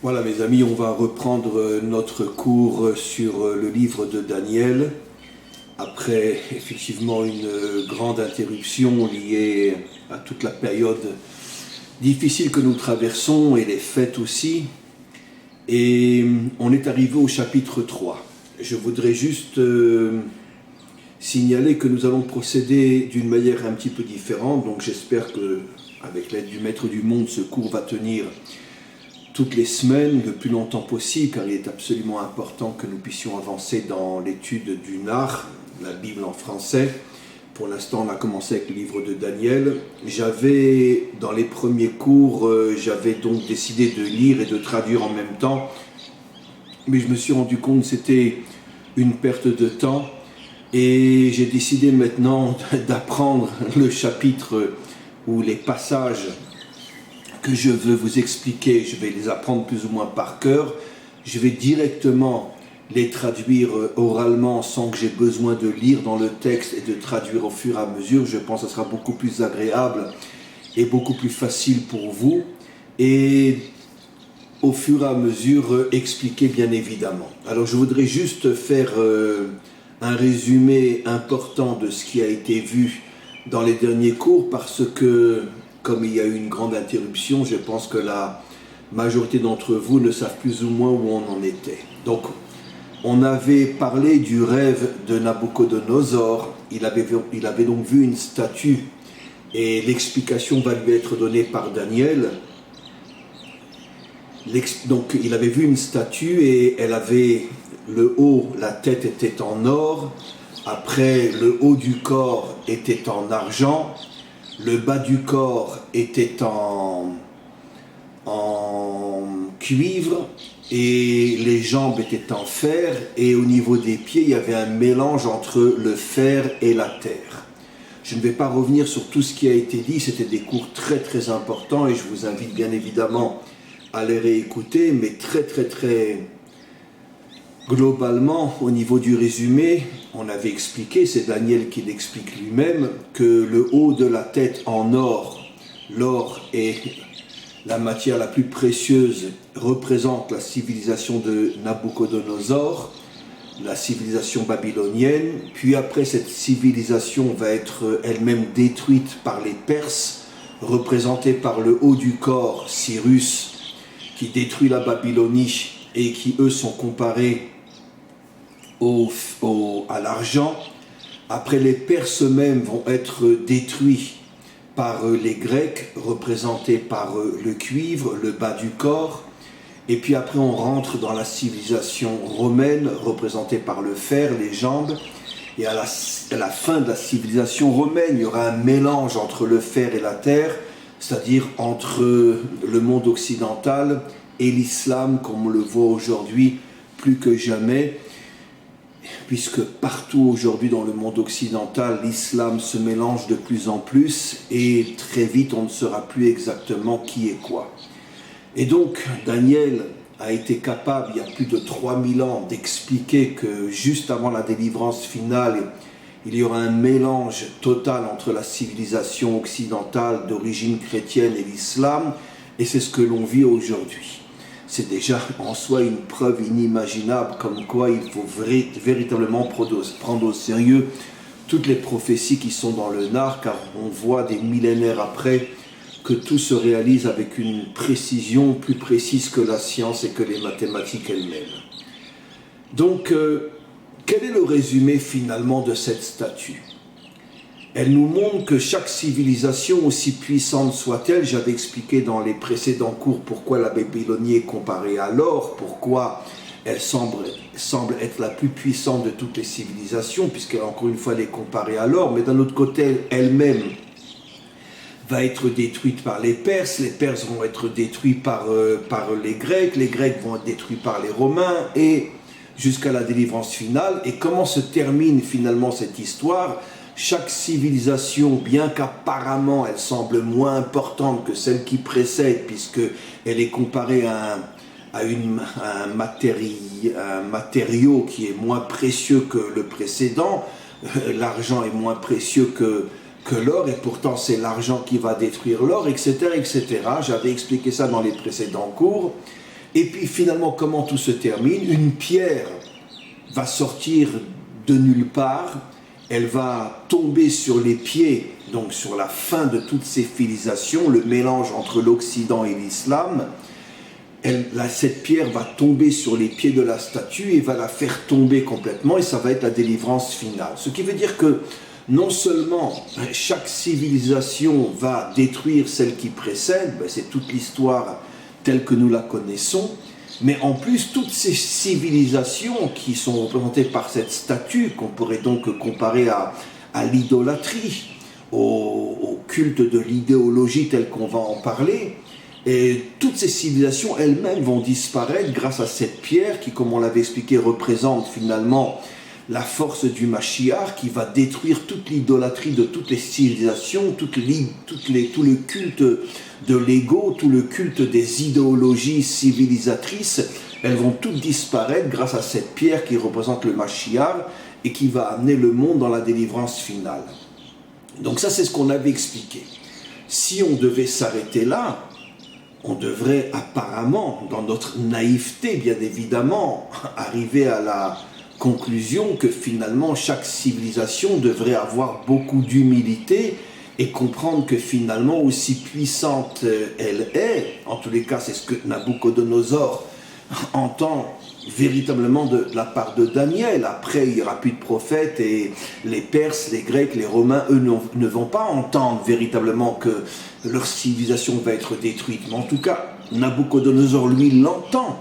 Voilà mes amis, on va reprendre notre cours sur le livre de Daniel, après effectivement une grande interruption liée à toute la période difficile que nous traversons et les fêtes aussi. Et on est arrivé au chapitre 3. Je voudrais juste signaler que nous allons procéder d'une manière un petit peu différente, donc j'espère que avec l'aide du Maître du Monde, ce cours va tenir toutes les semaines, le plus longtemps possible, car il est absolument important que nous puissions avancer dans l'étude du Nar, la Bible en français. Pour l'instant, on a commencé avec le livre de Daniel. Dans les premiers cours, j'avais donc décidé de lire et de traduire en même temps, mais je me suis rendu compte que c'était une perte de temps, et j'ai décidé maintenant d'apprendre le chapitre ou les passages que je veux vous expliquer. Je vais les apprendre plus ou moins par cœur. Je vais directement les traduire oralement sans que j'ai besoin de lire dans le texte et de traduire au fur et à mesure. Je pense que ce sera beaucoup plus agréable et beaucoup plus facile pour vous. Et au fur et à mesure, expliquer bien évidemment. Alors je voudrais juste faire un résumé important de ce qui a été vu dans les derniers cours, parce que comme il y a eu une grande interruption, je pense que la majorité d'entre vous ne savent plus ou moins où on en était. Donc, on avait parlé du rêve de Nabuchodonosor. Il avait donc vu une statue, et l'explication va lui être donnée par Daniel. Donc, il avait vu une statue et elle avait le haut, la tête était en or. Après, le haut du corps était en argent. Le bas du corps était en cuivre et les jambes étaient en fer, et au niveau des pieds, il y avait un mélange entre le fer et la terre. Je ne vais pas revenir sur tout ce qui a été dit, c'était des cours très très importants et je vous invite bien évidemment à les réécouter, mais très globalement, au niveau du résumé, on avait expliqué, c'est Daniel qui l'explique lui-même, que le haut de la tête en or, l'or est la matière la plus précieuse, représente la civilisation de Nabuchodonosor, la civilisation babylonienne. Puis après, cette civilisation va être elle-même détruite par les Perses, représentée par le haut du corps, Cyrus, qui détruit la Babylonie et qui, eux, sont comparés à l'argent. Après, les Perses eux-mêmes vont être détruits par les Grecs, représentés par le cuivre, le bas du corps. Et puis après, on rentre dans la civilisation romaine, représentée par le fer, les jambes. Et à la fin de la civilisation romaine, il y aura un mélange entre le fer et la terre, c'est-à-dire entre le monde occidental et l'islam, comme on le voit aujourd'hui plus que jamais, puisque partout aujourd'hui dans le monde occidental, l'islam se mélange de plus en plus et très vite on ne saura plus exactement qui est quoi. Et donc Daniel a été capable, il y a plus de 3000 ans, d'expliquer que juste avant la délivrance finale, il y aura un mélange total entre la civilisation occidentale d'origine chrétienne et l'islam, et c'est ce que l'on vit aujourd'hui. C'est déjà en soi une preuve inimaginable comme quoi il faut véritablement prendre au sérieux toutes les prophéties qui sont dans le Nar, car on voit des millénaires après que tout se réalise avec une précision plus précise que la science et que les mathématiques elles-mêmes. Donc, quel est le résumé finalement de cette statue ? Elle nous montre que chaque civilisation, aussi puissante soit-elle, j'avais expliqué dans les précédents cours pourquoi la Babylonie est comparée à l'or, pourquoi elle semble être la plus puissante de toutes les civilisations, puisqu'elle, encore une fois, elle est comparée à l'or, mais d'un autre côté, elle-même va être détruite par les Perses vont être détruits par les Grecs vont être détruits par les Romains, et jusqu'à la délivrance finale. Et comment se termine finalement cette histoire ? Chaque civilisation, bien qu'apparemment elle semble moins importante que celle qui précède, puisqu'elle est comparée à un matériau qui est moins précieux que le précédent, l'argent est moins précieux que l'or, et pourtant c'est l'argent qui va détruire l'or, etc., etc. J'avais expliqué ça dans les précédents cours. Et puis finalement, comment tout se termine? Une pierre va sortir de nulle part, elle va tomber sur les pieds, donc sur la fin de toutes ces civilisations, le mélange entre l'Occident et l'islam. Cette pierre va tomber sur les pieds de la statue et va la faire tomber complètement, et ça va être la délivrance finale. Ce qui veut dire que non seulement chaque civilisation va détruire celle qui précède, c'est toute l'histoire telle que nous la connaissons, mais en plus toutes ces civilisations qui sont représentées par cette statue, qu'on pourrait donc comparer à l'idolâtrie, au culte de l'idéologie telle qu'on va en parler, et toutes ces civilisations elles-mêmes vont disparaître grâce à cette pierre qui, comme on l'avait expliqué, représente finalement la force du Mashiach, qui va détruire toute l'idolâtrie de toutes les civilisations, tout le culte de l'ego, tout le culte des idéologies civilisatrices. Elles vont toutes disparaître grâce à cette pierre qui représente le Mashiach et qui va amener le monde dans la délivrance finale. Donc ça, c'est ce qu'on avait expliqué. Si on devait s'arrêter là, on devrait apparemment, dans notre naïveté bien évidemment, arriver à la conclusion que finalement chaque civilisation devrait avoir beaucoup d'humilité et comprendre que finalement, aussi puissante elle est, en tous les cas c'est ce que Nabuchodonosor entend véritablement de la part de Daniel. Après il n'y aura plus de prophètes et les Perses, les Grecs, les Romains, eux ne vont pas entendre véritablement que leur civilisation va être détruite. Mais en tout cas, Nabuchodonosor lui l'entend.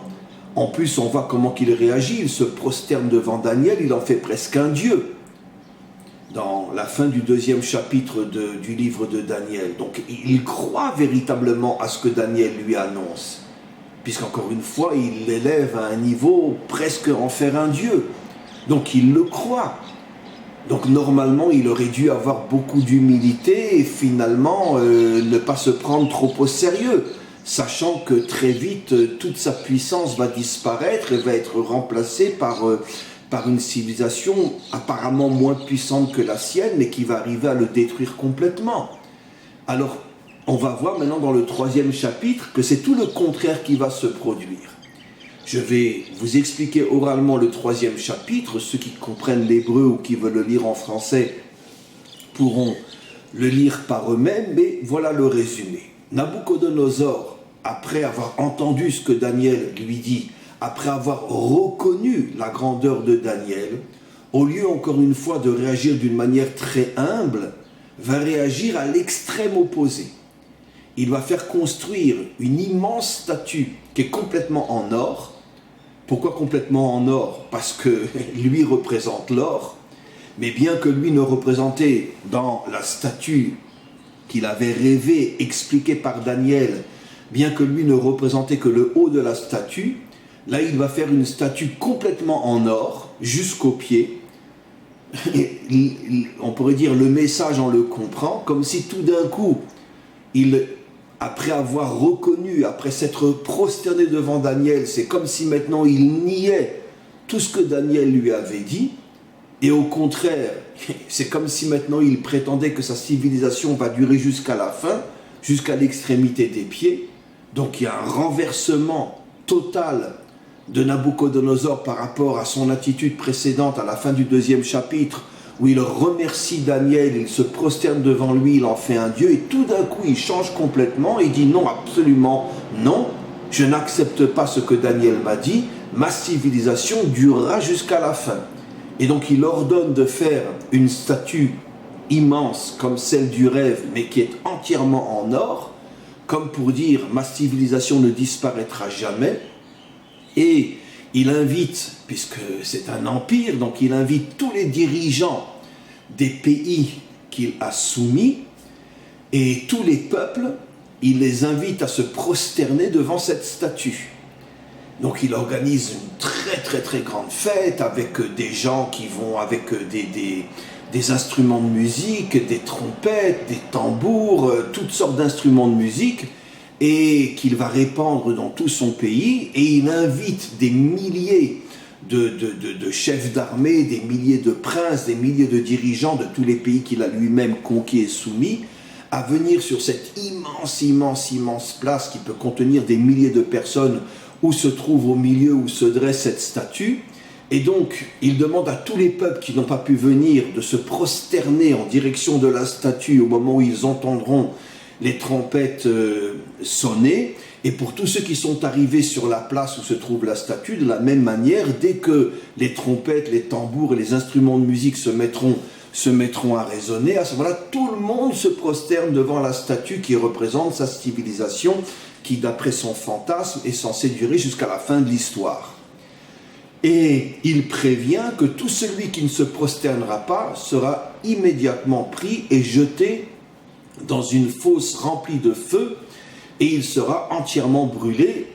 En plus, on voit comment il réagit, il se prosterne devant Daniel, il en fait presque un dieu. Dans la fin du 2e chapitre du livre de Daniel. Donc il croit véritablement à ce que Daniel lui annonce. Puisqu'encore une fois, il l'élève à un niveau presque en faire un dieu. Donc il le croit. Donc normalement, il aurait dû avoir beaucoup d'humilité et finalement ne pas se prendre trop au sérieux, sachant que très vite, toute sa puissance va disparaître et va être remplacée par une civilisation apparemment moins puissante que la sienne, mais qui va arriver à le détruire complètement. Alors, on va voir maintenant dans le 3e chapitre que c'est tout le contraire qui va se produire. Je vais vous expliquer oralement le 3e chapitre. Ceux qui comprennent l'hébreu ou qui veulent le lire en français pourront le lire par eux-mêmes, mais voilà le résumé. Nabuchodonosor, après avoir entendu ce que Daniel lui dit, après avoir reconnu la grandeur de Daniel, au lieu encore une fois de réagir d'une manière très humble, va réagir à l'extrême opposé. Il va faire construire une immense statue qui est complètement en or. Pourquoi complètement en or? Parce que lui représente l'or, mais bien que lui ne représentait dans la statue qu'il avait rêvé, expliquée par Daniel, bien que lui ne représentait que le haut de la statue, là il va faire une statue complètement en or, jusqu'aux pieds. Et on pourrait dire le message, on le comprend, comme si tout d'un coup, après avoir reconnu, après s'être prosterné devant Daniel, c'est comme si maintenant il niait tout ce que Daniel lui avait dit, et au contraire, c'est comme si maintenant il prétendait que sa civilisation va durer jusqu'à la fin, jusqu'à l'extrémité des pieds. Donc il y a un renversement total de Nabuchodonosor par rapport à son attitude précédente à la fin du 2e chapitre, où il remercie Daniel, il se prosterne devant lui, il en fait un dieu, et tout d'un coup il change complètement, il dit non, absolument non, je n'accepte pas ce que Daniel m'a dit, ma civilisation durera jusqu'à la fin. Et donc il ordonne de faire une statue immense comme celle du rêve, mais qui est entièrement en or, comme pour dire ma civilisation ne disparaîtra jamais. Et il invite, puisque c'est un empire, donc il invite tous les dirigeants des pays qu'il a soumis et tous les peuples, il les invite à se prosterner devant cette statue. Donc il organise une très très très grande fête avec des gens qui vont avec des instruments de musique, des trompettes, des tambours, toutes sortes d'instruments de musique, et qu'il va répandre dans tout son pays, et il invite des milliers de chefs d'armée, des milliers de princes, des milliers de dirigeants de tous les pays qu'il a lui-même conquis et soumis, à venir sur cette immense place qui peut contenir des milliers de personnes, où se trouve au milieu, où se dresse cette statue. Et donc, il demande à tous les peuples qui n'ont pas pu venir de se prosterner en direction de la statue au moment où ils entendront les trompettes sonner. Et pour tous ceux qui sont arrivés sur la place où se trouve la statue, de la même manière, dès que les trompettes, les tambours et les instruments de musique se mettront à résonner, à ce moment-là, tout le monde se prosterne devant la statue qui représente sa civilisation, qui, d'après son fantasme, est censée durer jusqu'à la fin de l'histoire. Et il prévient que tout celui qui ne se prosternera pas sera immédiatement pris et jeté dans une fosse remplie de feu, et il sera entièrement brûlé.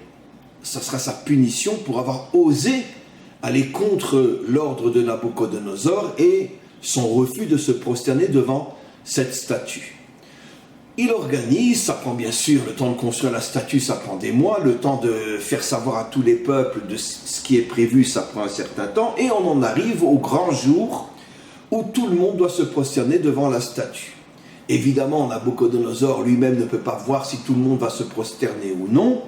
Ça sera sa punition pour avoir osé aller contre l'ordre de Nabuchodonosor et son refus de se prosterner devant cette statue. Il organise, ça prend bien sûr le temps de construire la statue, ça prend des mois, le temps de faire savoir à tous les peuples de ce qui est prévu, ça prend un certain temps, et on en arrive au grand jour où tout le monde doit se prosterner devant la statue. Évidemment, Nabuchodonosor lui-même ne peut pas voir si tout le monde va se prosterner ou non,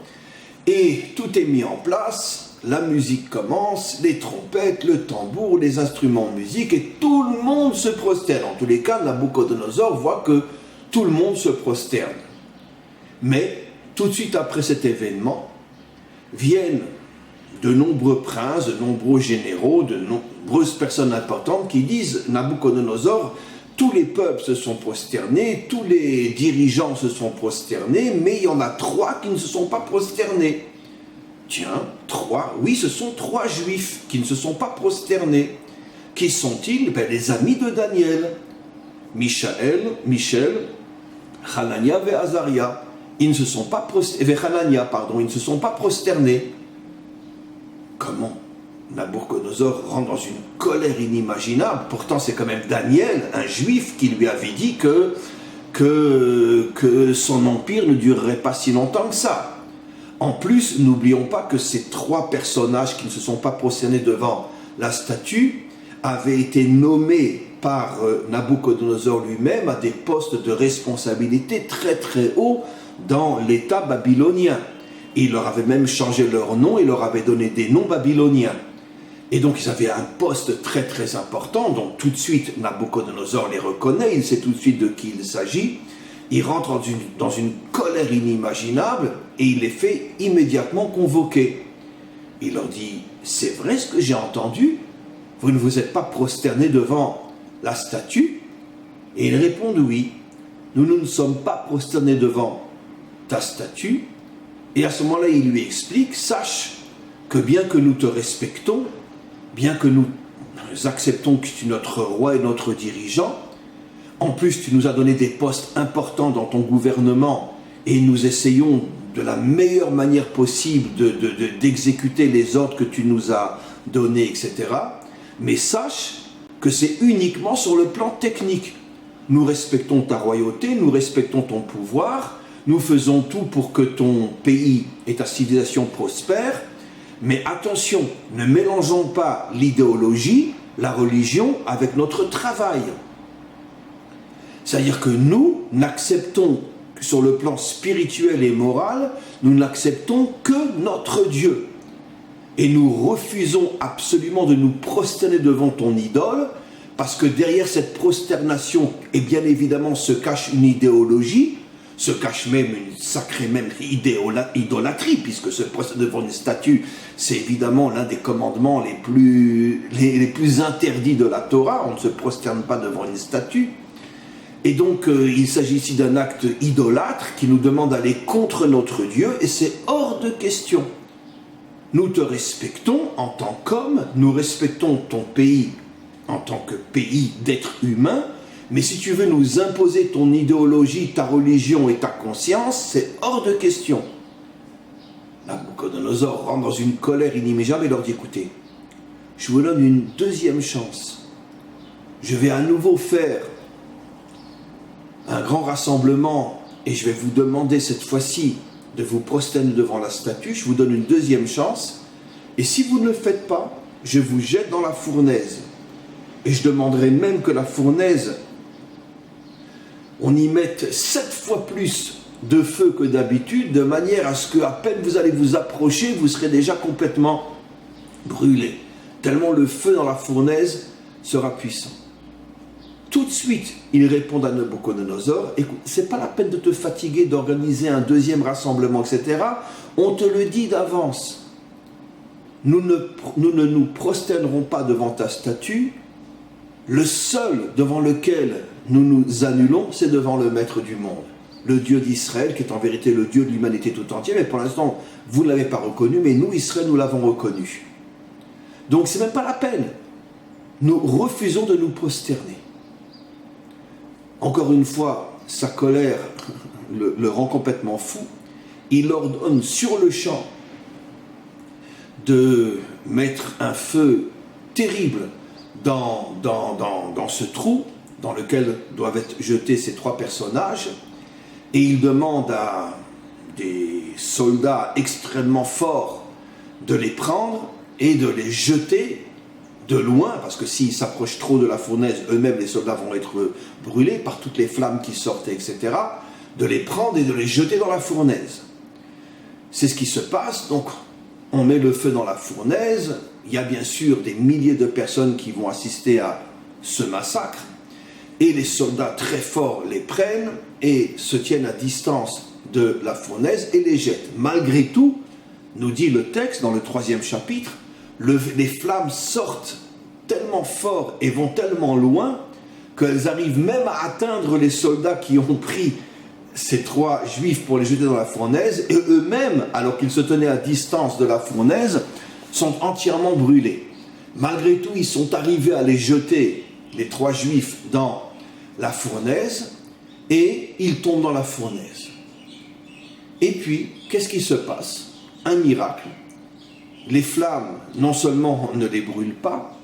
et tout est mis en place, la musique commence, les trompettes, le tambour, les instruments de musique, et tout le monde se prosterne. En tous les cas, Nabuchodonosor voit que tout le monde se prosterne. Mais, tout de suite après cet événement, viennent de nombreux princes, de nombreux généraux, de nombreuses personnes importantes qui disent, Nabuchodonosor, tous les peuples se sont prosternés, tous les dirigeants se sont prosternés, mais il y en a 3 qui ne se sont pas prosternés. Tiens, 3, oui, ce sont 3 juifs qui ne se sont pas prosternés. Qui sont-ils? Les amis de Daniel. Michel, Hanania et Azaria. Ils ne se sont pas prosternés. Comment? Nabuchodonosor rentre dans une colère inimaginable. Pourtant, c'est quand même Daniel, un juif, qui lui avait dit que son empire ne durerait pas si longtemps que ça. En plus, n'oublions pas que ces 3 personnages qui ne se sont pas prosternés devant la statue avaient été nommés par Nabuchodonosor lui-même à des postes de responsabilité très très hauts dans l'État babylonien. Et il leur avait même changé leur nom et leur avait donné des noms babyloniens. Et donc ils avaient un poste très très important, donc tout de suite Nabuchodonosor les reconnaît, il sait tout de suite de qui il s'agit, il rentre dans une colère inimaginable et il les fait immédiatement convoquer. Il leur dit, c'est vrai ce que j'ai entendu? Vous ne vous êtes pas prosternés devant la statue? Et ils répondent oui, nous ne nous sommes pas prosternés devant ta statue. Et à ce moment-là, il lui explique, sache que bien que nous te respectons, bien que nous acceptons que tu es notre roi et notre dirigeant, en plus tu nous as donné des postes importants dans ton gouvernement et nous essayons de la meilleure manière possible d'exécuter les ordres que tu nous as donnés, etc. Mais sache que c'est uniquement sur le plan technique. Nous respectons ta royauté, nous respectons ton pouvoir, nous faisons tout pour que ton pays et ta civilisation prospèrent, mais attention, ne mélangeons pas l'idéologie, la religion, avec notre travail. C'est-à-dire que nous n'acceptons, sur le plan spirituel et moral, nous n'acceptons que notre Dieu. Et nous refusons absolument de nous prosterner devant ton idole, parce que derrière cette prosternation, et bien évidemment, se cache une idéologie, se cache même une sacrée même idolâtrie, puisque se prosterner devant une statue, c'est évidemment l'un des commandements les plus interdits de la Torah. On ne se prosterne pas devant une statue. Et donc, il s'agit ici d'un acte idolâtre qui nous demande d'aller contre notre Dieu, et c'est hors de question. Nous te respectons en tant qu'homme, nous respectons ton pays en tant que pays d'êtres humains, mais si tu veux nous imposer ton idéologie, ta religion et ta conscience, c'est hors de question. Nabuchodonosor rentre dans une colère inimaginable et leur dit, écoutez, je vous donne une deuxième chance. Je vais à nouveau faire un grand rassemblement et je vais vous demander cette fois-ci de vous prosterner devant la statue. Je vous donne une deuxième chance. Et si vous ne le faites pas, je vous jette dans la fournaise. Et je demanderai même que la fournaise, on y mette 7 fois plus de feu que d'habitude, de manière à ce que à peine vous allez vous approcher, vous serez déjà complètement brûlé, tellement le feu dans la fournaise sera puissant. Tout de suite, ils répondent à Nabucodonosor, écoute, c'est pas la peine de te fatiguer d'organiser un deuxième rassemblement, etc. On te le dit d'avance. Nous ne nous prosternerons pas devant ta statue. Le seul devant lequel nous nous annulons, c'est devant le Maître du monde, le Dieu d'Israël, qui est en vérité le Dieu de l'humanité tout entière. Mais pour l'instant, vous ne l'avez pas reconnu, mais nous, Israël, nous l'avons reconnu. Donc, c'est même pas la peine. Nous refusons de nous prosterner. Encore une fois, sa colère le rend complètement fou. Il ordonne sur le champ de mettre un feu terrible dans ce trou dans lequel doivent être jetés ces trois personnages, et il demande à des soldats extrêmement forts de les prendre et de les jeter de loin, parce que s'ils s'approchent trop de la fournaise, eux-mêmes les soldats vont être brûlés par toutes les flammes qui sortaient, etc., de les prendre et de les jeter dans la fournaise. C'est ce qui se passe. Donc on met le feu dans la fournaise. Il y a bien sûr des milliers de personnes qui vont assister à ce massacre, et les soldats très forts les prennent et se tiennent à distance de la fournaise et les jettent. Malgré tout, nous dit le texte dans le 3e chapitre, les flammes sortent tellement fort et vont tellement loin qu'elles arrivent même à atteindre les soldats qui ont pris ces trois juifs pour les jeter dans la fournaise, et eux-mêmes, alors qu'ils se tenaient à distance de la fournaise, sont entièrement brûlés. Malgré tout, ils sont arrivés à les jeter, les trois juifs, dans la fournaise, et ils tombent dans la fournaise. Et puis, qu'est-ce qui se passe? Un miracle. Les flammes, non seulement ne les brûlent pas,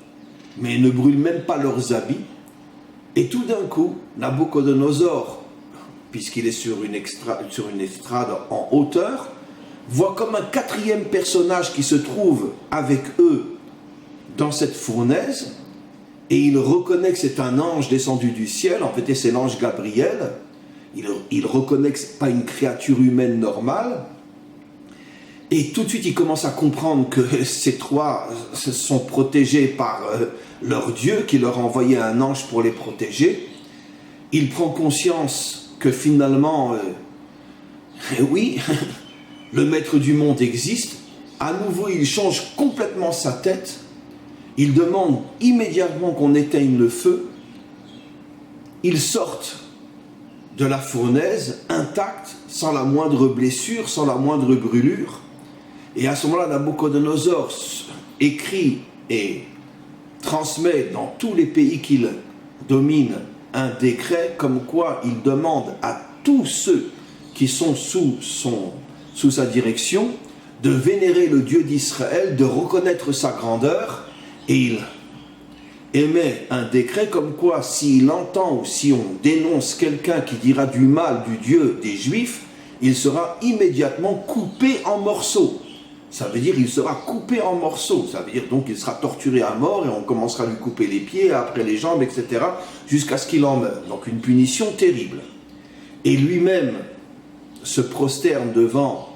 mais ne brûlent même pas leurs habits. Et tout d'un coup, Nabucodonosor, puisqu'il est sur une estrade en hauteur, voit comme un quatrième personnage qui se trouve avec eux dans cette fournaise, et il reconnaît que c'est un ange descendu du ciel. En fait, c'est l'ange Gabriel. Il reconnaît que ce n'est pas une créature humaine normale. Et tout de suite, il commence à comprendre que ces trois sont protégés par leur Dieu, qui leur a envoyé un ange pour les protéger. Il prend conscience que finalement, oui, le maître du monde existe. À nouveau, il change complètement sa tête. Il demande immédiatement qu'on éteigne le feu. Ils sortent de la fournaise intacts, sans la moindre blessure, sans la moindre brûlure. Et à ce moment-là, Nabucodonosor écrit et transmet dans tous les pays qu'il domine un décret comme quoi il demande à tous ceux qui sont sous sa direction de vénérer le Dieu d'Israël, de reconnaître sa grandeur, et il émet un décret comme quoi s'il entend ou si on dénonce quelqu'un qui dira du mal du Dieu des Juifs, il sera immédiatement coupé en morceaux. Ça veut dire qu'il sera coupé en morceaux. Ça veut dire donc qu'il sera torturé à mort, et on commencera à lui couper les pieds, après les jambes, etc., jusqu'à ce qu'il en meure. Donc une punition terrible. Et lui-même se prosterne devant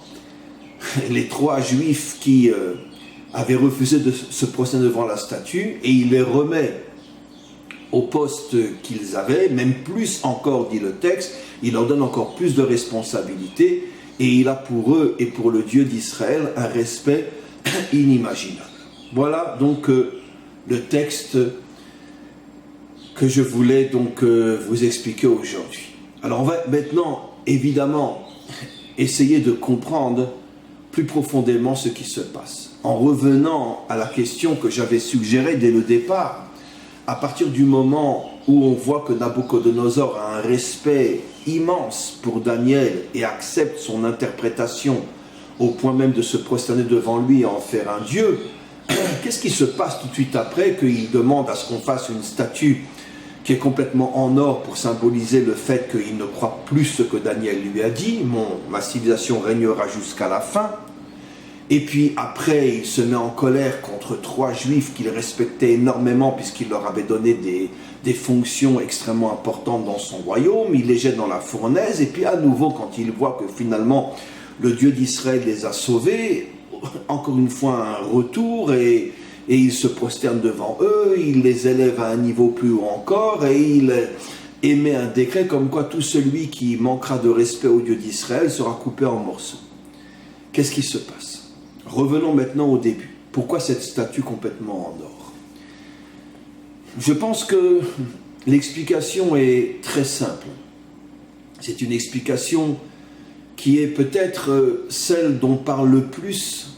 les trois juifs qui avaient refusé de se prosterner devant la statue, et il les remet au poste qu'ils avaient, même plus encore, dit le texte. Il leur donne encore plus de responsabilités. Et il a pour eux et pour le Dieu d'Israël un respect inimaginable. Voilà donc le texte que je voulais donc vous expliquer aujourd'hui. Alors on va maintenant évidemment essayer de comprendre plus profondément ce qui se passe. En revenant à la question que j'avais suggérée dès le départ, à partir du moment où on voit que Nabucodonosor a un respect immense pour Daniel et accepte son interprétation au point même de se prosterner devant lui et en faire un dieu, qu'est-ce qui se passe tout de suite après qu'il demande à ce qu'on fasse une statue qui est complètement en or pour symboliser le fait qu'il ne croit plus ce que Daniel lui a dit, ma civilisation régnera jusqu'à la fin. Et puis après, il se met en colère contre 3 juifs qu'il respectait énormément puisqu'il leur avait donné des fonctions extrêmement importantes dans son royaume. Il les jette dans la fournaise. Et puis à nouveau, quand il voit que finalement le Dieu d'Israël les a sauvés, encore une fois un retour et il se prosterne devant eux, il les élève à un niveau plus haut encore et il émet un décret comme quoi tout celui qui manquera de respect au Dieu d'Israël sera coupé en morceaux. Qu'est-ce qui se passe ? Revenons maintenant au début. Pourquoi cette statue complètement en or ? Je pense que l'explication est très simple. C'est une explication qui est peut-être celle dont parlent le plus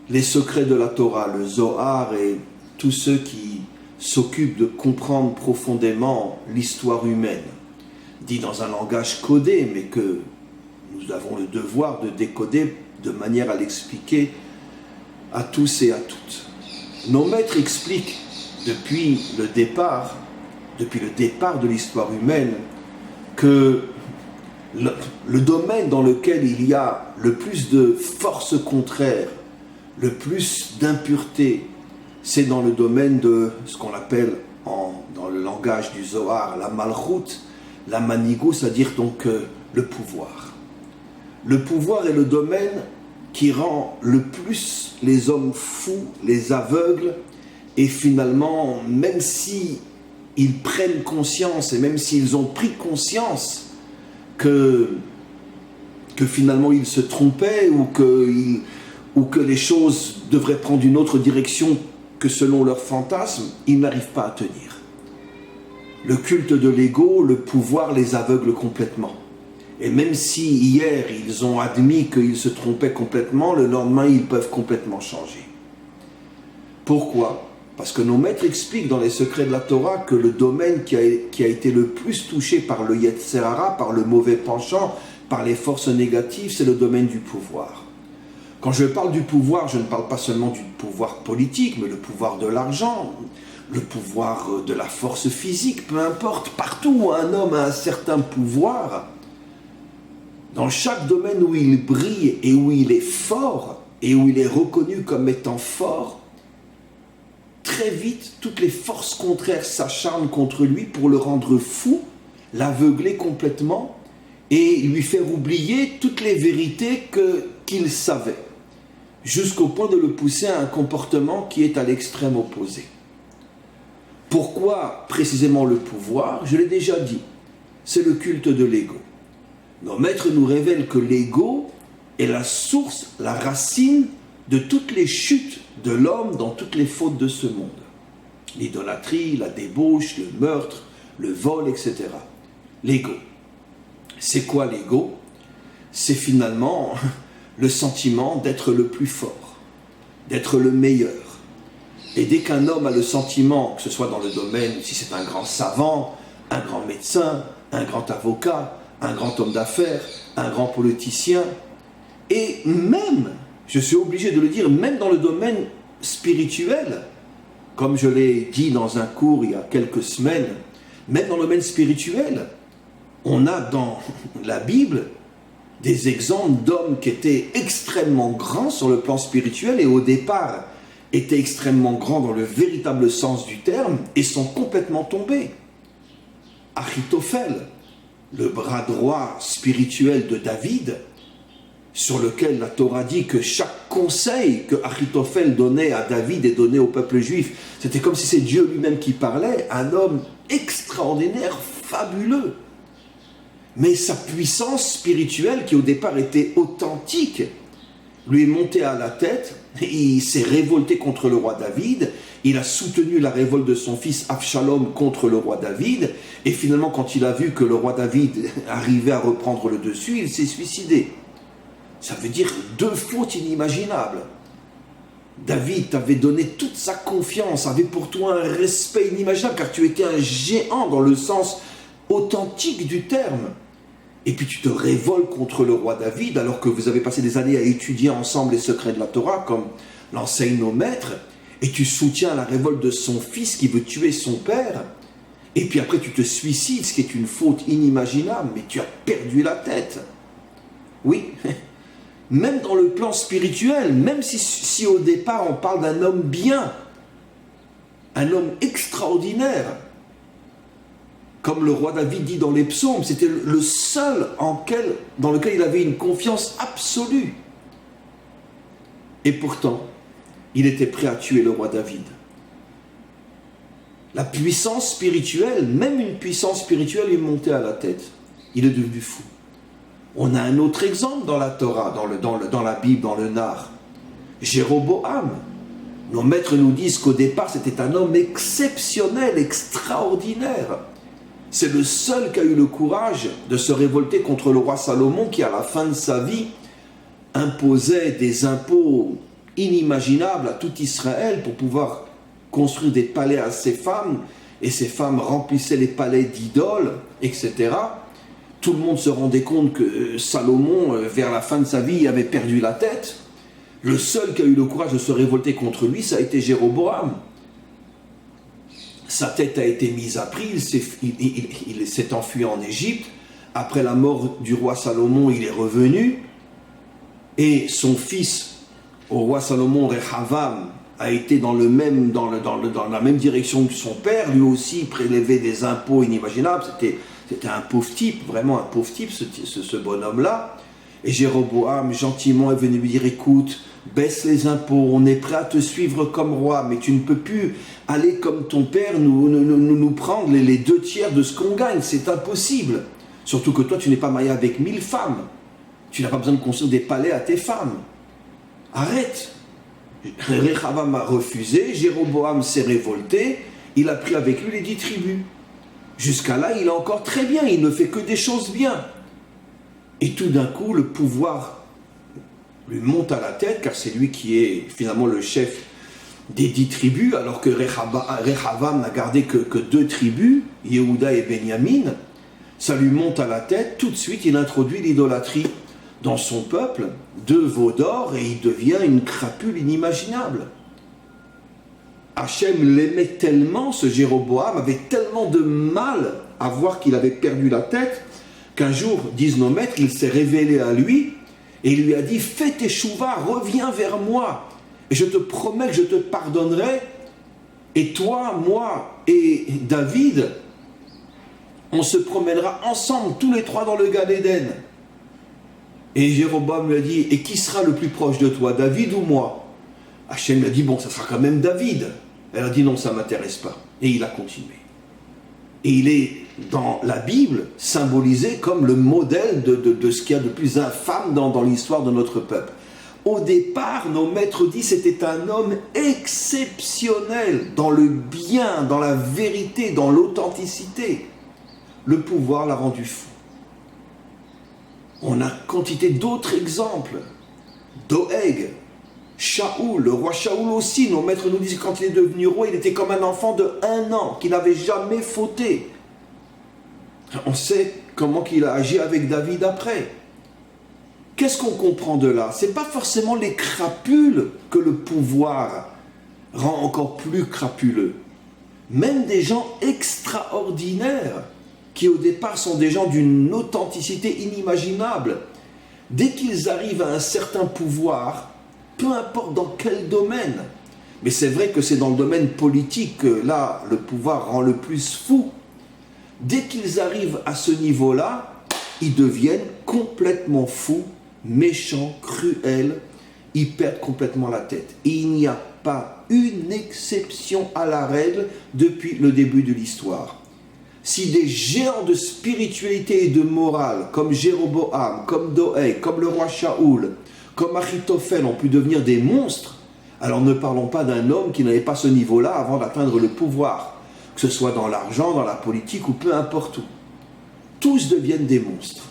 les secrets de la Torah, le Zohar et tous ceux qui s'occupent de comprendre profondément l'histoire humaine, dit dans un langage codé, mais que nous avons le devoir de décoder de manière à l'expliquer à tous et à toutes. Nos maîtres expliquent depuis le départ de l'histoire humaine, que le domaine dans lequel il y a le plus de forces contraires, le plus d'impureté, c'est dans le domaine de ce qu'on appelle dans le langage du Zohar, la malchut, la manigou, c'est-à-dire donc le pouvoir. Le pouvoir est le domaine qui rend le plus les hommes fous, les aveugles, et finalement, même si ils prennent conscience, et même s'ils ont pris conscience que finalement ils se trompaient, ou que les choses devraient prendre une autre direction que selon leurs fantasmes, ils n'arrivent pas à tenir. Le culte de l'ego, le pouvoir les aveugle complètement. Et même si hier ils ont admis qu'ils se trompaient complètement, le lendemain ils peuvent complètement changer. Pourquoi ? Parce que nos maîtres expliquent dans les secrets de la Torah que le domaine qui a été le plus touché par le Yetzer Hara, par le mauvais penchant, par les forces négatives, c'est le domaine du pouvoir. Quand je parle du pouvoir, je ne parle pas seulement du pouvoir politique, mais le pouvoir de l'argent, le pouvoir de la force physique, peu importe, partout où un homme a un certain pouvoir, dans chaque domaine où il brille et où il est fort, et où il est reconnu comme étant fort, très vite, toutes les forces contraires s'acharnent contre lui pour le rendre fou, l'aveugler complètement et lui faire oublier toutes les vérités qu'il savait, jusqu'au point de le pousser à un comportement qui est à l'extrême opposé. Pourquoi précisément le pouvoir ? Je l'ai déjà dit, c'est le culte de l'ego. Nos maîtres nous révèlent que l'ego est la source, la racine de toutes les chutes de l'homme dans toutes les fautes de ce monde. L'idolâtrie, la débauche, le meurtre, le vol, etc. L'ego. C'est quoi l'ego ? C'est finalement le sentiment d'être le plus fort, d'être le meilleur. Et dès qu'un homme a le sentiment, que ce soit dans le domaine, si c'est un grand savant, un grand médecin, un grand avocat, un grand homme d'affaires, un grand politicien, et même, je suis obligé de le dire, même dans le domaine spirituel, comme je l'ai dit dans un cours il y a quelques semaines, même dans le domaine spirituel, on a dans la Bible des exemples d'hommes qui étaient extrêmement grands sur le plan spirituel et au départ étaient extrêmement grands dans le véritable sens du terme et sont complètement tombés. Achitophel, le bras droit spirituel de David, sur lequel la Torah dit que chaque conseil que Achitophel donnait à David et donnait au peuple juif, c'était comme si c'est Dieu lui-même qui parlait, un homme extraordinaire, fabuleux. Mais sa puissance spirituelle, qui au départ était authentique, lui est montée à la tête, il s'est révolté contre le roi David, il a soutenu la révolte de son fils Absalom contre le roi David, et finalement quand il a vu que le roi David arrivait à reprendre le dessus, il s'est suicidé. Ça veut dire 2 fautes inimaginables. David t'avait donné toute sa confiance, avait pour toi un respect inimaginable, car tu étais un géant dans le sens authentique du terme. Et puis tu te révoltes contre le roi David, alors que vous avez passé des années à étudier ensemble les secrets de la Torah, comme l'enseignent nos maîtres, et tu soutiens la révolte de son fils qui veut tuer son père, et puis après tu te suicides, ce qui est une faute inimaginable, mais tu as perdu la tête. Oui, même dans le plan spirituel, même si au départ on parle d'un homme bien, un homme extraordinaire, comme le roi David dit dans les psaumes, c'était le seul dans lequel il avait une confiance absolue. Et pourtant, il était prêt à tuer le roi David. La puissance spirituelle, même une puissance spirituelle, lui montait à la tête. Il est devenu fou. On a un autre exemple dans la Torah, dans la Bible, dans le Nar. Jéroboam. Nos maîtres nous disent qu'au départ, c'était un homme exceptionnel, extraordinaire. C'est le seul qui a eu le courage de se révolter contre le roi Salomon qui, à la fin de sa vie, imposait des impôts inimaginables à tout Israël pour pouvoir construire des palais à ses femmes, et ces femmes remplissaient les palais d'idoles, etc. Tout le monde se rendait compte que Salomon, vers la fin de sa vie, avait perdu la tête. Le seul qui a eu le courage de se révolter contre lui, ça a été Jéroboam. Sa tête a été mise à prix, il s'est enfui en Égypte. Après la mort du roi Salomon, il est revenu. Et son fils, au roi Salomon, Rehavam, a été dans la même direction que son père. Lui aussi prélevait des impôts inimaginables. C'était un pauvre type, vraiment un pauvre type, ce bonhomme-là. Et Jéroboam, gentiment, est venu lui dire, écoute, baisse les impôts, on est prêt à te suivre comme roi, mais tu ne peux plus aller comme ton père, nous prendre les 2/3 de ce qu'on gagne, c'est impossible. Surtout que toi, tu n'es pas marié avec 1000 femmes. Tu n'as pas besoin de construire des palais à tes femmes. Arrête. Rehavam a refusé, Jéroboam s'est révolté, il a pris avec lui les 10 tribus. Jusqu'à là, il est encore très bien, il ne fait que des choses bien. Et tout d'un coup, le pouvoir lui monte à la tête, car c'est lui qui est finalement le chef des 10 tribus, alors que Rehavam n'a gardé que 2 tribus, Yehuda et Benyamin. Ça lui monte à la tête, tout de suite il introduit l'idolâtrie dans son peuple, 2 veaux d'or, et il devient une crapule inimaginable. Hachem l'aimait tellement, ce Jéroboam avait tellement de mal à voir qu'il avait perdu la tête, qu'un jour, disent nos maîtres, il s'est révélé à lui, et il lui a dit, fais tes chouvas, reviens vers moi, et je te promets que je te pardonnerai, et toi, moi et David, on se promènera ensemble, tous les 3 dans le Gan Eden. Et Jéroboam lui a dit, et qui sera le plus proche de toi, David ou moi? Hachem lui a dit, bon, ça sera quand même David. Elle a dit, non, ça ne m'intéresse pas. Et il a continué. Et il est, dans la Bible, symbolisé comme le modèle de ce qu'il y a de plus infâme dans l'histoire de notre peuple. Au départ, nos maîtres disent, c'était un homme exceptionnel, dans le bien, dans la vérité, dans l'authenticité. Le pouvoir l'a rendu fou. On a quantité d'autres exemples. Doeg, Shaoul, le roi Shaoul aussi, nos maîtres nous disent que quand il est devenu roi, il était comme un enfant de 1 an, qui n'avait jamais fauté. On sait comment il a agi avec David après. Qu'est-ce qu'on comprend de là? Ce n'est pas forcément les crapules que le pouvoir rend encore plus crapuleux. Même des gens extraordinaires, qui au départ sont des gens d'une authenticité inimaginable, dès qu'ils arrivent à un certain pouvoir, peu importe dans quel domaine, mais c'est vrai que c'est dans le domaine politique que là, le pouvoir rend le plus fou, dès qu'ils arrivent à ce niveau-là, ils deviennent complètement fous, méchants, cruels, ils perdent complètement la tête. Et il n'y a pas une exception à la règle depuis le début de l'histoire. Si des géants de spiritualité et de morale, comme Jéroboam, comme Doeg, comme le roi Shaoul, comme Achitophel ont pu devenir des monstres, alors ne parlons pas d'un homme qui n'avait pas ce niveau-là avant d'atteindre le pouvoir, que ce soit dans l'argent, dans la politique ou peu importe où. Tous deviennent des monstres.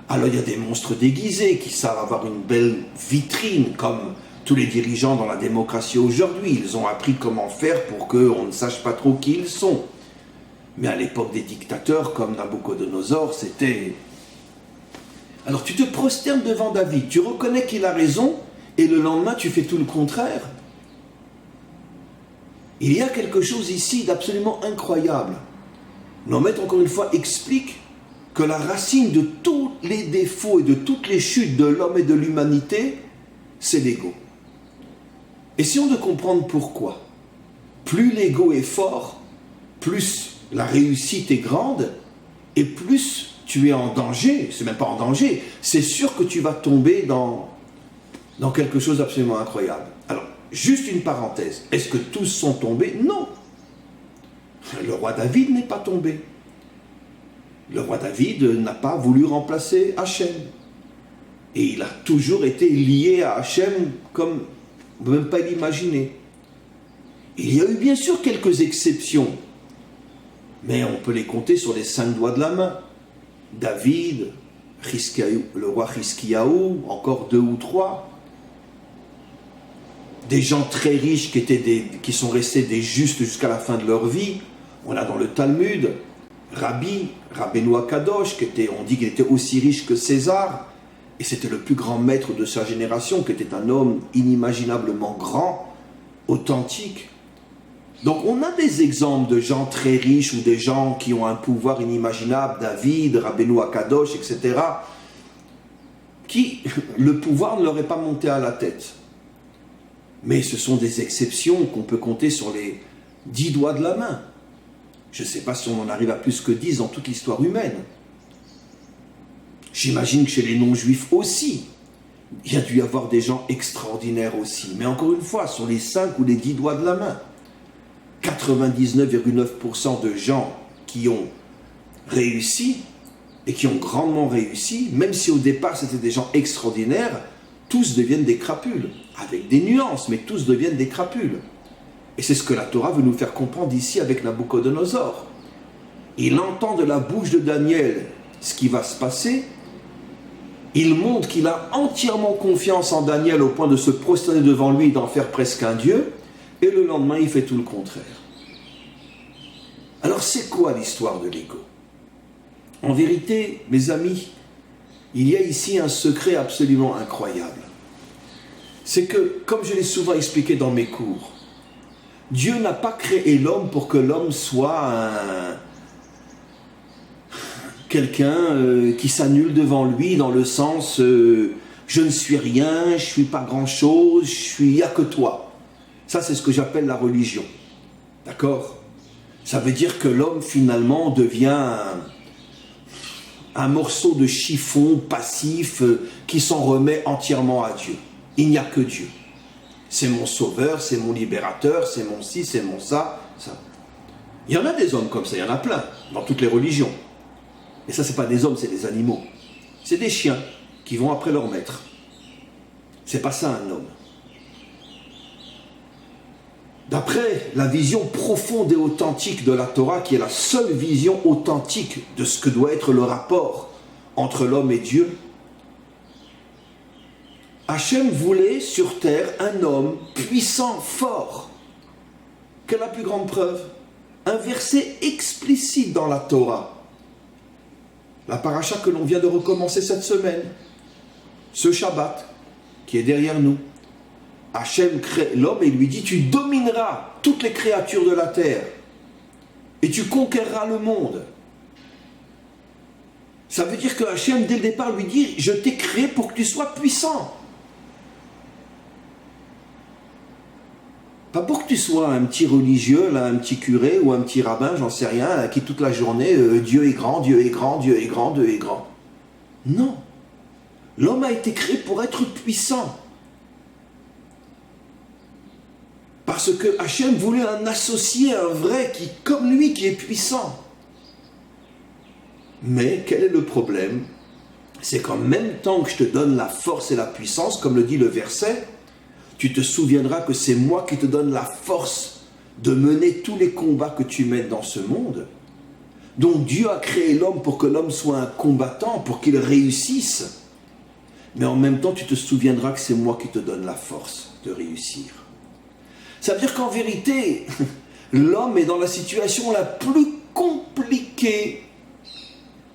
Alors il y a des monstres déguisés qui savent avoir une belle vitrine, comme tous les dirigeants dans la démocratie aujourd'hui. Ils ont appris comment faire pour qu'on ne sache pas trop qui ils sont. Mais à l'époque des dictateurs comme Nabucodonosor, c'était... Alors tu te prosternes devant David, tu reconnais qu'il a raison, et le lendemain tu fais tout le contraire. Il y a quelque chose ici d'absolument incroyable. Nos maîtres, encore une fois, expliquent que la racine de tous les défauts et de toutes les chutes de l'homme et de l'humanité, c'est l'ego. Essayons de comprendre pourquoi. Plus l'ego est fort, plus la réussite est grande, et plus tu es en danger, c'est même pas en danger, c'est sûr que tu vas tomber dans quelque chose d'absolument incroyable. Alors, juste une parenthèse, est-ce que tous sont tombés? Non. Le roi David n'est pas tombé. Le roi David n'a pas voulu remplacer Hachem. Et il a toujours été lié à Hachem comme on ne peut même pas l'imaginer. Il y a eu bien sûr quelques exceptions, mais on peut les compter sur les 5 doigts de la main. David, le roi Hiskiyahu, encore 2 ou 3. Des gens très riches qui sont restés des justes jusqu'à la fin de leur vie. On a dans le Talmud, Rabbeinu Akadosh, on dit qu'il était aussi riche que César, et c'était le plus grand maître de sa génération, qui était un homme inimaginablement grand, authentique. Donc on a des exemples de gens très riches ou des gens qui ont un pouvoir inimaginable, David, Rabbeinu Akadosh, etc., qui, le pouvoir ne leur est pas monté à la tête. Mais ce sont des exceptions qu'on peut compter sur les 10 doigts de la main. Je ne sais pas si on en arrive à plus que 10 dans toute l'histoire humaine. J'imagine que chez les non-juifs aussi, il y a dû y avoir des gens extraordinaires aussi. Mais encore une fois, sur les 5 ou les 10 doigts de la main, 99,9% de gens qui ont réussi, et qui ont grandement réussi, même si au départ c'était des gens extraordinaires, tous deviennent des crapules, avec des nuances, mais tous deviennent des crapules. Et c'est ce que la Torah veut nous faire comprendre ici avec Nabuchodonosor. Il entend de la bouche de Daniel ce qui va se passer. Il montre qu'il a entièrement confiance en Daniel au point de se prosterner devant lui et d'en faire presque un dieu. Et le lendemain, il fait tout le contraire. Alors, c'est quoi l'histoire de l'ego? En vérité, mes amis, il y a ici un secret absolument incroyable. C'est que, comme je l'ai souvent expliqué dans mes cours, Dieu n'a pas créé l'homme pour que l'homme soit quelqu'un qui s'annule devant lui dans le sens je ne suis rien, je ne suis pas grand-chose, il n'y a que toi. Ça, c'est ce que j'appelle la religion. D'accord? Ça veut dire que l'homme, finalement, devient un morceau de chiffon passif qui s'en remet entièrement à Dieu. Il n'y a que Dieu. C'est mon sauveur, c'est mon libérateur, c'est mon ci, c'est mon ça. Il y en a des hommes comme ça, il y en a plein, dans toutes les religions. Et ça, c'est pas des hommes, c'est des animaux. C'est des chiens qui vont après leur maître. C'est pas ça un homme. D'après la vision profonde et authentique de la Torah, qui est la seule vision authentique de ce que doit être le rapport entre l'homme et Dieu, Hachem voulait sur terre un homme puissant, fort. Quelle est la plus grande preuve? Un verset explicite dans la Torah. La paracha que l'on vient de recommencer cette semaine. Ce Shabbat qui est derrière nous. Hachem crée l'homme et lui dit: tu domineras toutes les créatures de la terre et tu conquerras le monde. Ça veut dire que Hachem, dès le départ, lui dit: je t'ai créé pour que tu sois puissant. Pas pour que tu sois un petit religieux, là, un petit curé ou un petit rabbin, j'en sais rien, qui toute la journée, Dieu est grand, Dieu est grand, Dieu est grand, Dieu est grand. Non. L'homme a été créé pour être puissant. Parce que Hachem voulait un associé, un vrai, qui, comme lui, qui est puissant. Mais quel est le problème? C'est qu'en même temps que je te donne la force et la puissance, comme le dit le verset, tu te souviendras que c'est moi qui te donne la force de mener tous les combats que tu mènes dans ce monde. Donc Dieu a créé l'homme pour que l'homme soit un combattant, pour qu'il réussisse. Mais en même temps, tu te souviendras que c'est moi qui te donne la force de réussir. Ça veut dire qu'en vérité, l'homme est dans la situation la plus compliquée,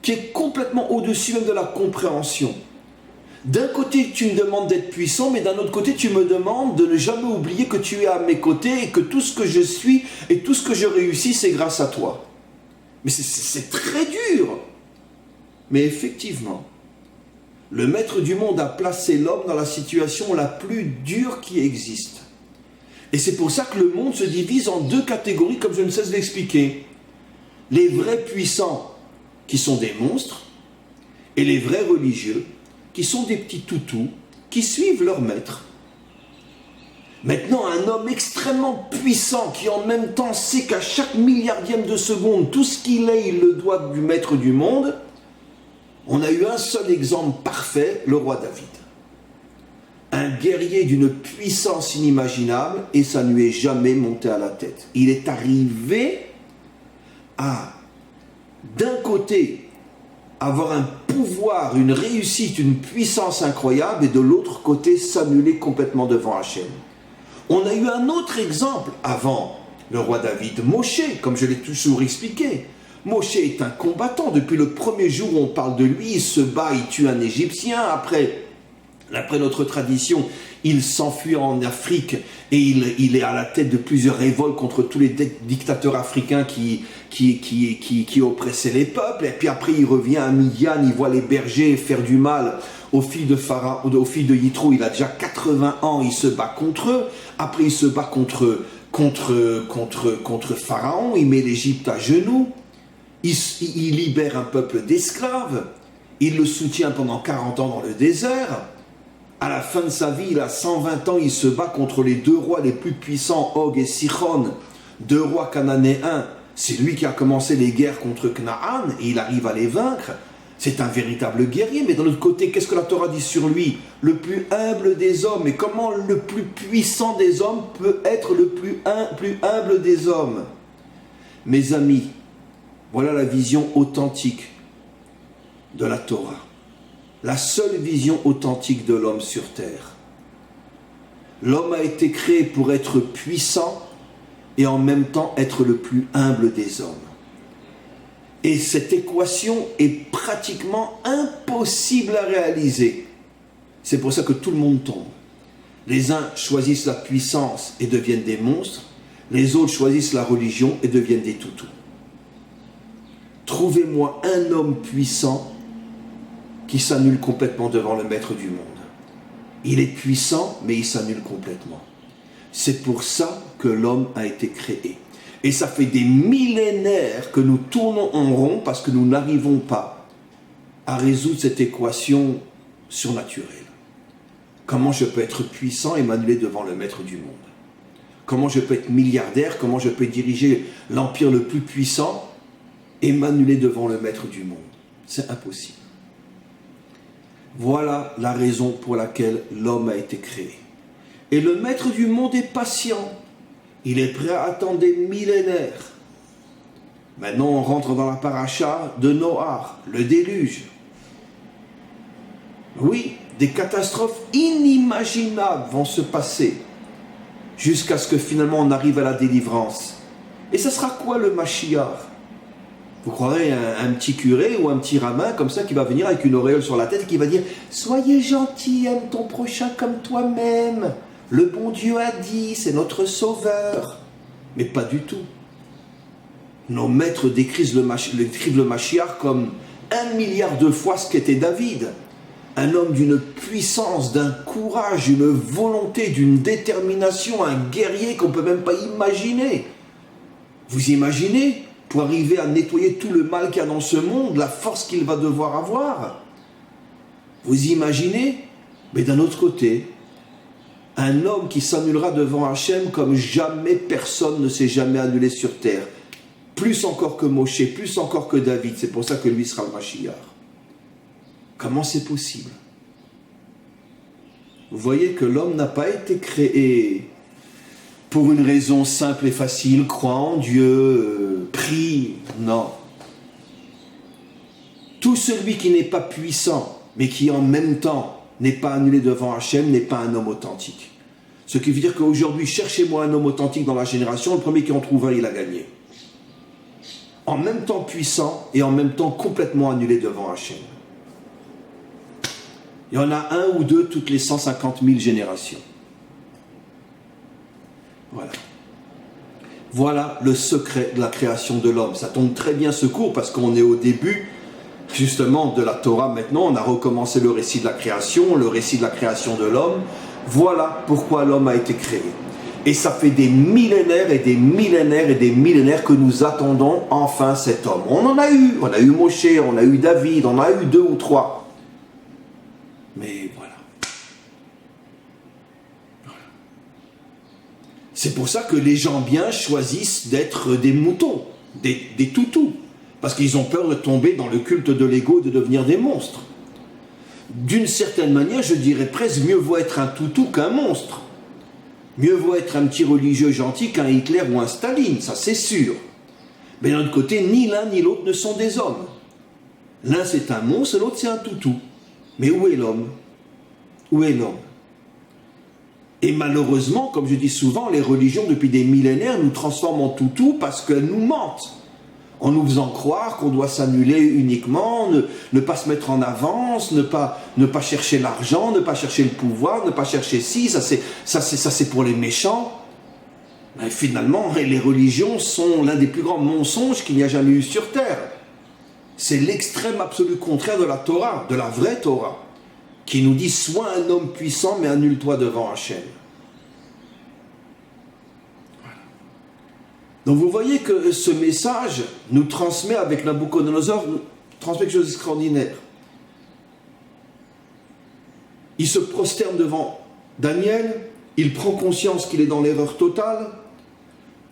qui est complètement au-dessus même de la compréhension. D'un côté, tu me demandes d'être puissant, mais d'un autre côté, tu me demandes de ne jamais oublier que tu es à mes côtés et que tout ce que je suis et tout ce que je réussis, c'est grâce à toi. Mais c'est très dur. Mais effectivement, le maître du monde a placé l'homme dans la situation la plus dure qui existe. Et c'est pour ça que le monde se divise en deux catégories, comme je ne cesse d'expliquer. Les vrais puissants, qui sont des monstres, et les vrais religieux, qui sont des petits toutous, qui suivent leur maître. Maintenant, un homme extrêmement puissant, qui en même temps sait qu'à chaque milliardième de seconde, tout ce qu'il est, il le doit du maître du monde. On a eu un seul exemple parfait, le roi David. Un guerrier d'une puissance inimaginable, et ça ne lui est jamais monté à la tête. Il est arrivé à, d'un côté, avoir un pouvoir, une réussite, une puissance incroyable, et de l'autre côté, s'annuler complètement devant Hachem. On a eu un autre exemple avant le roi David, Moshe, comme je l'ai toujours expliqué. Moshe est un combattant. Depuis le premier jour où on parle de lui, il se bat, il tue un Égyptien. Après notre tradition, il s'enfuit en Afrique et il est à la tête de plusieurs révoltes contre tous les dictateurs africains qui oppressaient les peuples. Et puis après, il revient à Midian, il voit les bergers faire du mal aux filles de Pharaon, aux filles de Yitro. Il a déjà 80 ans, il se bat contre eux. Après, il se bat contre Pharaon, il met l'Égypte à genoux. Il libère un peuple d'esclaves, il le soutient pendant 40 ans dans le désert. À la fin de sa vie, il a 120 ans, il se bat contre les deux rois les plus puissants, Og et Sichon, deux rois cananéens. C'est lui qui a commencé les guerres contre Canaan et il arrive à les vaincre. C'est un véritable guerrier, mais d'un autre côté, qu'est-ce que la Torah dit sur lui? Le plus humble des hommes. Et comment le plus puissant des hommes peut être le plus humble des hommes? Mes amis, voilà la vision authentique de la Torah. La seule vision authentique de l'homme sur terre. L'homme a été créé pour être puissant et en même temps être le plus humble des hommes. Et cette équation est pratiquement impossible à réaliser. C'est pour ça que tout le monde tombe. Les uns choisissent la puissance et deviennent des monstres. Les autres choisissent la religion et deviennent des toutous. Trouvez-moi un homme puissant qui s'annule complètement devant le maître du monde. Il est puissant, mais il s'annule complètement. C'est pour ça que l'homme a été créé. Et ça fait des millénaires que nous tournons en rond parce que nous n'arrivons pas à résoudre cette équation surnaturelle. Comment je peux être puissant et m'annuler devant le maître du monde? Comment je peux être milliardaire? Comment je peux diriger l'empire le plus puissant et m'annuler devant le maître du monde? C'est impossible. Voilà la raison pour laquelle l'homme a été créé. Et le maître du monde est patient. Il est prêt à attendre des millénaires. Maintenant, on rentre dans la paracha de Noach, le déluge. Oui, des catastrophes inimaginables vont se passer jusqu'à ce que finalement on arrive à la délivrance. Et ça sera quoi le Mashiach? Vous croirez un petit curé ou un petit rabbin comme ça qui va venir avec une auréole sur la tête et qui va dire « Soyez gentil, aime ton prochain comme toi-même. Le bon Dieu a dit, c'est notre sauveur. » Mais pas du tout. Nos maîtres décrivent le Mashiach comme 1 milliard de fois ce qu'était David. Un homme d'une puissance, d'un courage, d'une volonté, d'une détermination, un guerrier qu'on ne peut même pas imaginer. Vous imaginez, pour arriver à nettoyer tout le mal qu'il y a dans ce monde, la force qu'il va devoir avoir? Vous imaginez? Mais d'un autre côté, un homme qui s'annulera devant Hachem comme jamais personne ne s'est jamais annulé sur terre. Plus encore que Moshe, plus encore que David. C'est pour ça que lui sera le Mashiach. Comment c'est possible? Vous voyez que l'homme n'a pas été créé pour une raison simple et facile, crois en Dieu, prie, non. Tout celui qui n'est pas puissant, mais qui en même temps n'est pas annulé devant Hachem, n'est pas un homme authentique. Ce qui veut dire qu'aujourd'hui, cherchez-moi un homme authentique dans la génération, le premier qui en trouve un, il a gagné. En même temps puissant et en même temps complètement annulé devant Hachem. Il y en a un ou deux toutes les 150 000 générations. Voilà. Voilà le secret de la création de l'homme. Ça tombe très bien ce cours parce qu'on est au début justement de la Torah maintenant, on a recommencé le récit de la création de l'homme. Voilà pourquoi l'homme a été créé. Et ça fait des millénaires et des millénaires et des millénaires que nous attendons enfin cet homme. On a eu Moshe, on a eu David, on a eu 2 ou 3. Mais voilà. C'est pour ça que les gens bien choisissent d'être des moutons, des toutous. Parce qu'ils ont peur de tomber dans le culte de l'ego et de devenir des monstres. D'une certaine manière, je dirais presque mieux vaut être un toutou qu'un monstre. Mieux vaut être un petit religieux gentil qu'un Hitler ou un Staline, ça c'est sûr. Mais d'un autre côté, ni l'un ni l'autre ne sont des hommes. L'un c'est un monstre, l'autre c'est un toutou. Mais où est l'homme? Où est l'homme? Et malheureusement, comme je dis souvent, les religions depuis des millénaires nous transforment en toutou parce qu'elles nous mentent. En nous faisant croire qu'on doit s'annuler uniquement, ne pas se mettre en avance, ne pas chercher l'argent, ne pas chercher le pouvoir, ne pas chercher ça c'est pour les méchants. Mais finalement, les religions sont l'un des plus grands mensonges qu'il n'y a jamais eu sur terre. C'est l'extrême absolu contraire de la Torah, de la vraie Torah, qui nous dit « Sois un homme puissant, mais annule-toi devant Hachem ». Donc vous voyez que ce message nous transmet avec Nabuchodonosor, nous transmet quelque chose d'extraordinaire. Il se prosterne devant Daniel, il prend conscience qu'il est dans l'erreur totale,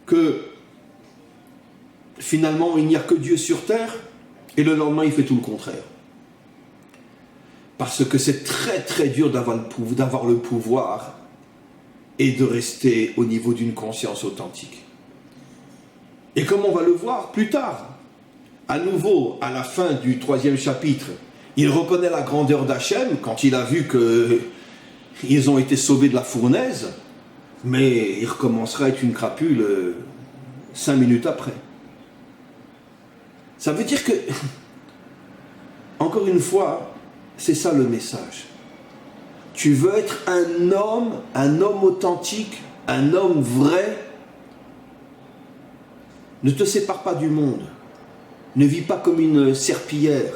que finalement il n'y a que Dieu sur terre, et le lendemain il fait tout le contraire. Parce que c'est très très dur d'avoir le pouvoir et de rester au niveau d'une conscience authentique. Et comme on va le voir plus tard, à nouveau, à la fin du 3e chapitre, il reconnaît la grandeur d'Hachem quand il a vu qu'ils ont été sauvés de la fournaise, mais il recommencera à être une crapule 5 minutes après. Ça veut dire que, encore une fois, c'est ça le message. Tu veux être un homme authentique, un homme vrai. Ne te sépare pas du monde. Ne vis pas comme une serpillière.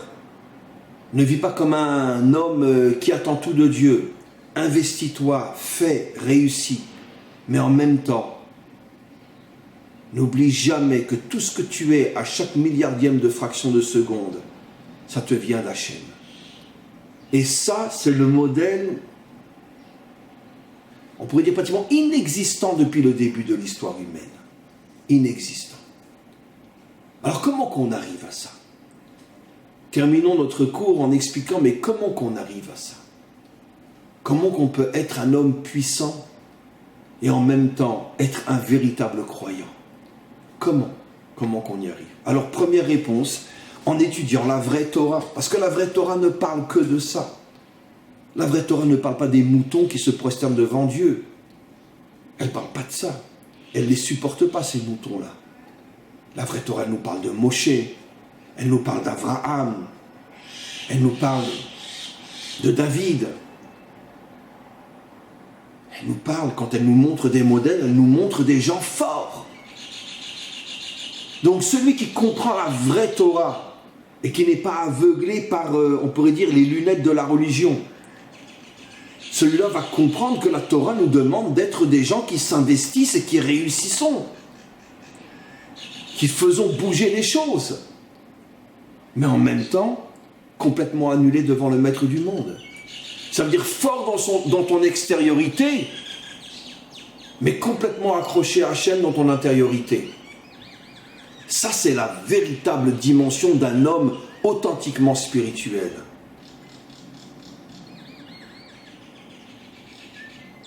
Ne vis pas comme un homme qui attend tout de Dieu. Investis-toi, fais, réussis. Mais en même temps, n'oublie jamais que tout ce que tu es à chaque milliardième de fraction de seconde, ça te vient d'Hachem. Et ça, c'est le modèle, on pourrait dire pratiquement inexistant depuis le début de l'histoire humaine. Inexistant. Alors comment qu'on arrive à ça? Terminons notre cours en expliquant, mais comment qu'on arrive à ça? Comment qu'on peut être un homme puissant et en même temps être un véritable croyant? Comment qu'on y arrive? Alors première réponse, en étudiant la vraie Torah, parce que la vraie Torah ne parle que de ça. La vraie Torah ne parle pas des moutons qui se prosternent devant Dieu. Elle ne parle pas de ça. Elle ne les supporte pas, ces moutons-là. La vraie Torah, elle nous parle de Moshe, elle nous parle d'Abraham, elle nous parle de David. Elle nous parle, quand elle nous montre des modèles, elle nous montre des gens forts. Donc celui qui comprend la vraie Torah et qui n'est pas aveuglé par, on pourrait dire, les lunettes de la religion, celui-là va comprendre que la Torah nous demande d'être des gens qui s'investissent et qui réussissons, qui faisons bouger les choses, mais en même temps, complètement annulés devant le maître du monde. Ça veut dire fort dans ton extériorité, mais complètement accroché à Hachem dans ton intériorité. Ça, c'est la véritable dimension d'un homme authentiquement spirituel.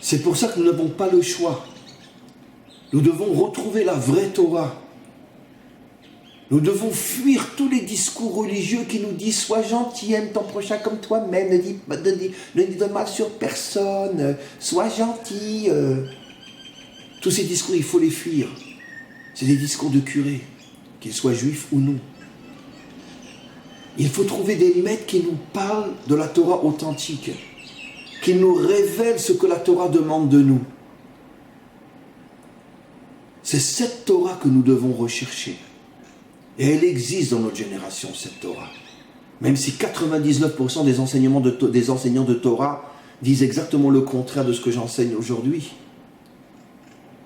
C'est pour ça que nous n'avons pas le choix. Nous devons retrouver la vraie Torah. Nous devons fuir tous les discours religieux qui nous disent « Sois gentil, aime ton prochain comme toi-même, ne dis de mal sur personne, sois gentil. » Tous ces discours, il faut les fuir. C'est des discours de curés, qu'ils soient juifs ou non. Il faut trouver des maîtres qui nous parlent de la Torah authentique, qui nous révèlent ce que la Torah demande de nous. C'est cette Torah que nous devons rechercher. Et elle existe dans notre génération, cette Torah. Même si 99% des enseignants de Torah disent exactement le contraire de ce que j'enseigne aujourd'hui.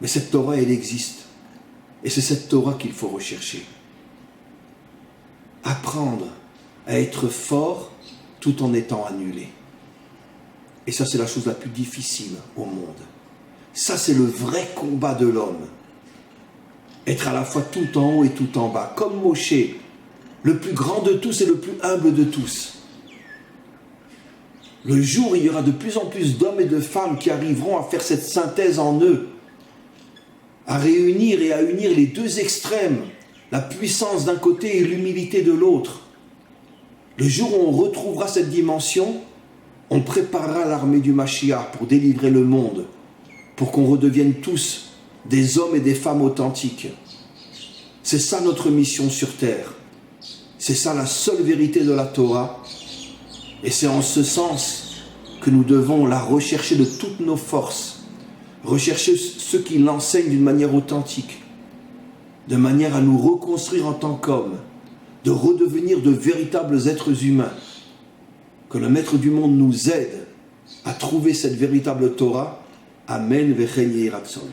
Mais cette Torah, elle existe. Et c'est cette Torah qu'il faut rechercher. Apprendre à être fort tout en étant annulé. Et ça, c'est la chose la plus difficile au monde. Ça, c'est le vrai combat de l'homme. Être à la fois tout en haut et tout en bas. Comme Moshe, le plus grand de tous et le plus humble de tous. Le jour où il y aura de plus en plus d'hommes et de femmes qui arriveront à faire cette synthèse en eux, à réunir et à unir les deux extrêmes, la puissance d'un côté et l'humilité de l'autre. Le jour où on retrouvera cette dimension, on préparera l'armée du Mashiach pour délivrer le monde, pour qu'on redevienne tous des hommes et des femmes authentiques. C'est ça notre mission sur terre. C'est ça la seule vérité de la Torah. Et c'est en ce sens que nous devons la rechercher de toutes nos forces, rechercher ceux qui l'enseignent d'une manière authentique, de manière à nous reconstruire en tant qu'hommes, de redevenir de véritables êtres humains. Que le Maître du monde nous aide à trouver cette véritable Torah. Amen vechen yehi ratzon.